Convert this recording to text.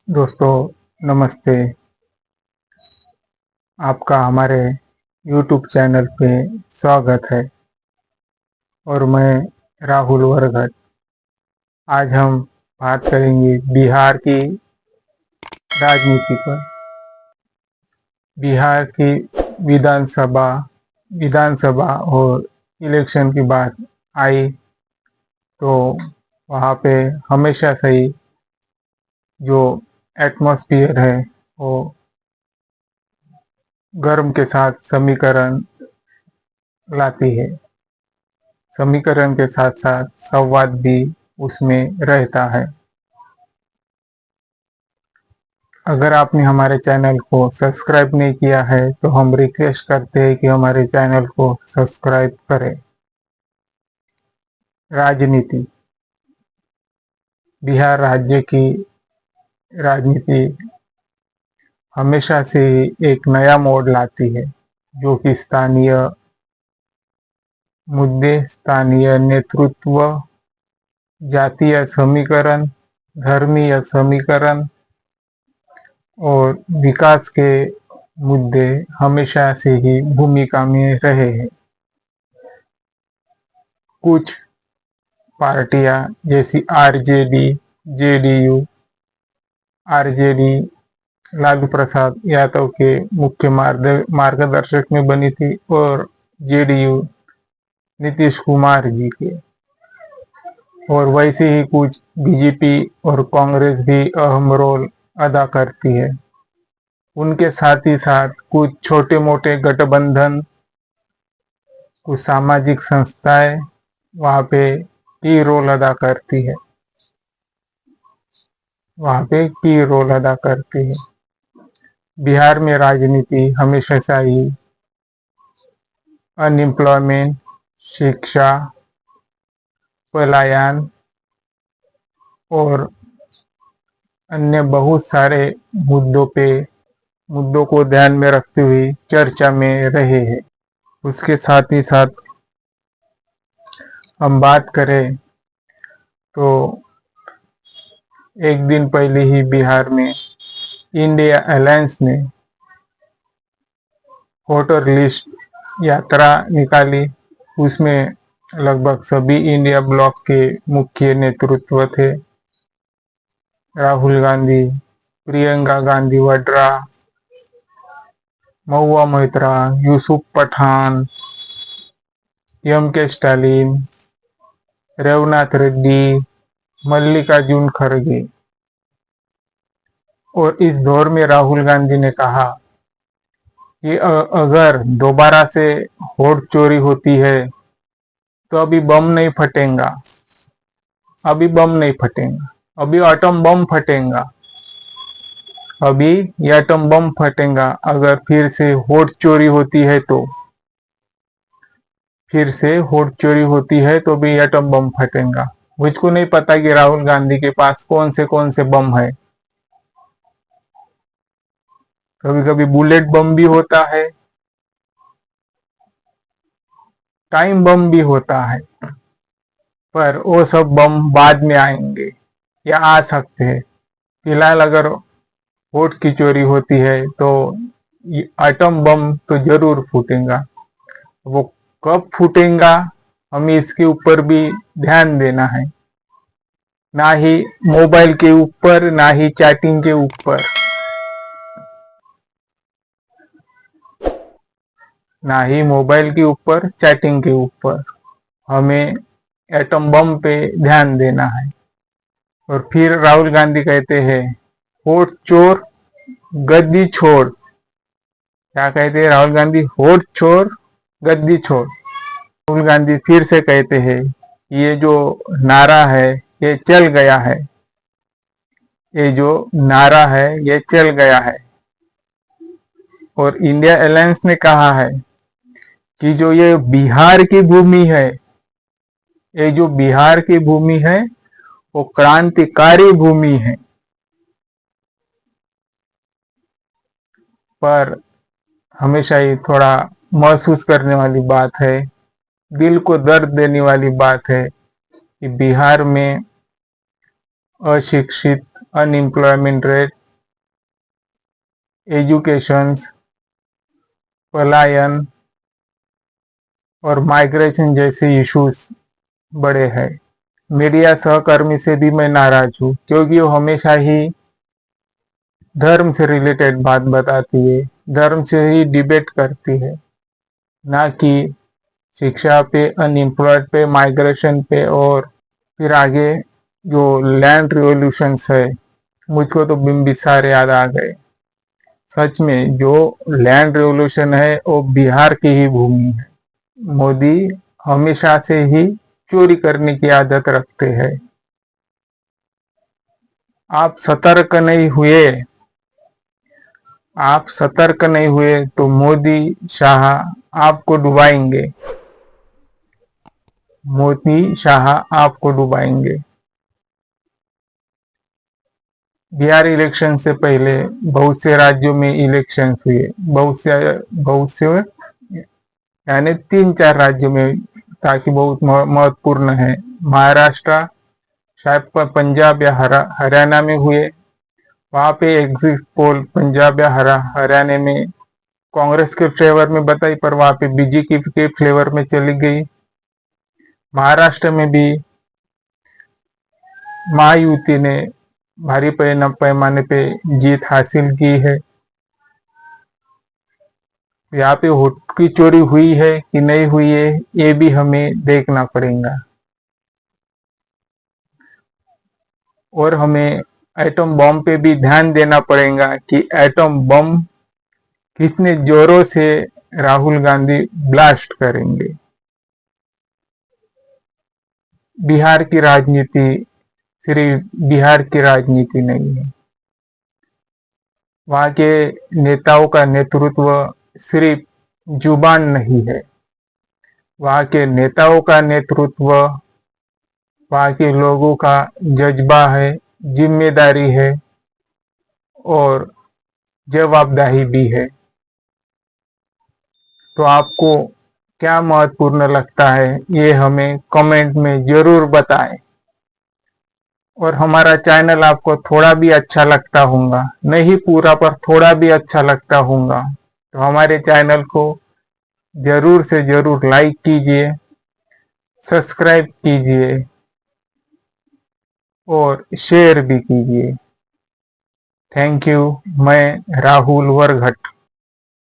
दोस्तों नमस्ते। आपका हमारे YouTube चैनल पे स्वागत है और मैं राहुल वरगट। आज हम बात करेंगे बिहार की राजनीति पर। बिहार की विधानसभा विधानसभा और इलेक्शन की बात आई तो वहाँ पे हमेशा से ही जो एटमॉस्फेयर है वो गर्म के साथ समीकरण लाती है। समीकरण के साथ साथ संवाद भी उसमें रहता है। अगर आपने हमारे चैनल को सब्सक्राइब नहीं किया है तो हम रिक्वेस्ट करते हैं कि हमारे चैनल को सब्सक्राइब करें। राजनीति। बिहार राज्य की राजनीति हमेशा से एक नया मोड़ लाती है, जो कि स्थानीय मुद्दे, स्थानीय नेतृत्व, जातीय समीकरण, धर्मीय समीकरण और विकास के मुद्दे हमेशा से ही भूमिका में रहे हैं। कुछ पार्टियां जैसी RJD, JDU, RJD Lalu Prasad Yadav के मुख्य मार्गदर्शक में बनी थी और जेडीयू नीतीश कुमार जी के, और वैसे ही कुछ बीजेपी और कांग्रेस भी अहम रोल अदा करती है। उनके साथ ही साथ कुछ छोटे मोटे गठबंधन, कुछ सामाजिक संस्थाएं वहाँ पे की रोल अदा करती है बिहार में राजनीति हमेशा से ही अनएम्प्लॉयमेंट, शिक्षा, पलायन और अन्य बहुत सारे मुद्दों को ध्यान में रखते हुए चर्चा में रहे हैं। उसके साथ ही साथ हम बात करें तो एक दिन पहले ही बिहार में इंडिया अलायंस ने वोटर लिस्ट यात्रा निकाली। उसमें लगभग सभी इंडिया ब्लॉक के मुख्य नेतृत्व थे। राहुल गांधी, प्रियंका गांधी वड्रा, महुआ मोइत्रा, यूसुफ पठान, एम.के. स्टालिन, रेवनाथ रेड्डी, मल्लिकार्जुन खड़गे। और इस दौर में राहुल गांधी ने कहा कि अगर दोबारा से वोट चोरी होती है तो अभी बम नहीं फटेगा, अभी एटम बम फटेगा। अगर फिर से वोट चोरी होती है तो भी एटम बम फटेगा। मुझको नहीं पता कि राहुल गांधी के पास कौन से बम है। कभी कभी बुलेट बम भी होता है, टाइम बम भी होता है, पर वो सब बम बाद में आएंगे या आ सकते हैं। फिलहाल अगर वोट की चोरी होती है तो एटम बम तो जरूर फूटेगा। वो कब फूटेगा हमें इसके ऊपर भी ध्यान देना है। ना ही मोबाइल के ऊपर, ना ही चैटिंग के ऊपर, चैटिंग के ऊपर हमें एटम बम पे ध्यान देना है। और फिर राहुल गांधी कहते हैं वोट चोर गद्दी छोड़। क्या कहते हैं राहुल गांधी? वोट चोर गद्दी छोड़। राहुल गांधी फिर से कहते हैं ये जो नारा है ये चल गया है। और इंडिया अलायंस ने कहा है कि जो ये बिहार की भूमि है वो क्रांतिकारी भूमि है। पर हमेशा ही थोड़ा महसूस करने वाली बात है, दिल को दर्द देने वाली बात है कि बिहार में अशिक्षित, अनएम्प्लॉयमेंट रेट एजुकेशन, पलायन और माइग्रेशन जैसे इश्यूज बड़े हैं। मीडिया सहकर्मी से भी मैं नाराज हूँ, क्योंकि वो हमेशा ही धर्म से रिलेटेड बात बताती है, धर्म से ही डिबेट करती है, ना कि शिक्षा पे, अनएम्प्लॉयड पे, माइग्रेशन पे। और फिर आगे जो लैंड रिवॉल्यूशंस है, मुझको तो बिम्बिसार याद आ गए। सच में जो लैंड रिवॉल्यूशन है वो बिहार की ही भूमि है। मोदी हमेशा से ही चोरी करने की आदत रखते हैं। आप सतर्क नहीं हुए, आप सतर्क नहीं हुए तो मोदी शाह आपको डुबाएंगे, मोदी शाह आपको डुबाएंगे। बिहार इलेक्शन से पहले बहुत से राज्यों में इलेक्शन हुए, बहुत से यानी 3-4 राज्यों में, ताकि बहुत महत्वपूर्ण है। महाराष्ट्र, शायद पंजाब या हरियाणा में हुए। वहां पे एग्जिट पोल पंजाब या हरियाणा में कांग्रेस के फेवर में बताई, पर वहां पे बीजेपी के फ्लेवर में चली गई। महाराष्ट्र में भी महायुति ने भारी पैमाने पे जीत हासिल की है। यहाँ पे वोट की चोरी हुई है कि नहीं हुई है, ये भी हमें देखना पड़ेगा। और हमें एटम बम पे भी ध्यान देना पड़ेगा कि एटम बम कितने जोरों से राहुल गांधी ब्लास्ट करेंगे। बिहार की राजनीति सिर्फ बिहार की राजनीति नहीं है। वहां के नेताओं का नेतृत्व सिर्फ जुबान नहीं है, वहां के नेताओं का नेतृत्व वहां के लोगों का जज्बा है, जिम्मेदारी है और जवाबदेही भी है। तो आपको क्या महत्वपूर्ण लगता है, ये हमें कमेंट में जरूर बताएं। और हमारा चैनल आपको थोड़ा भी अच्छा लगता होगा, नहीं पूरा पर थोड़ा भी अच्छा लगता होगा, तो हमारे चैनल को जरूर से जरूर लाइक कीजिए, सब्सक्राइब कीजिए और शेयर भी कीजिए। Thank you. मैं राहुल वरघट।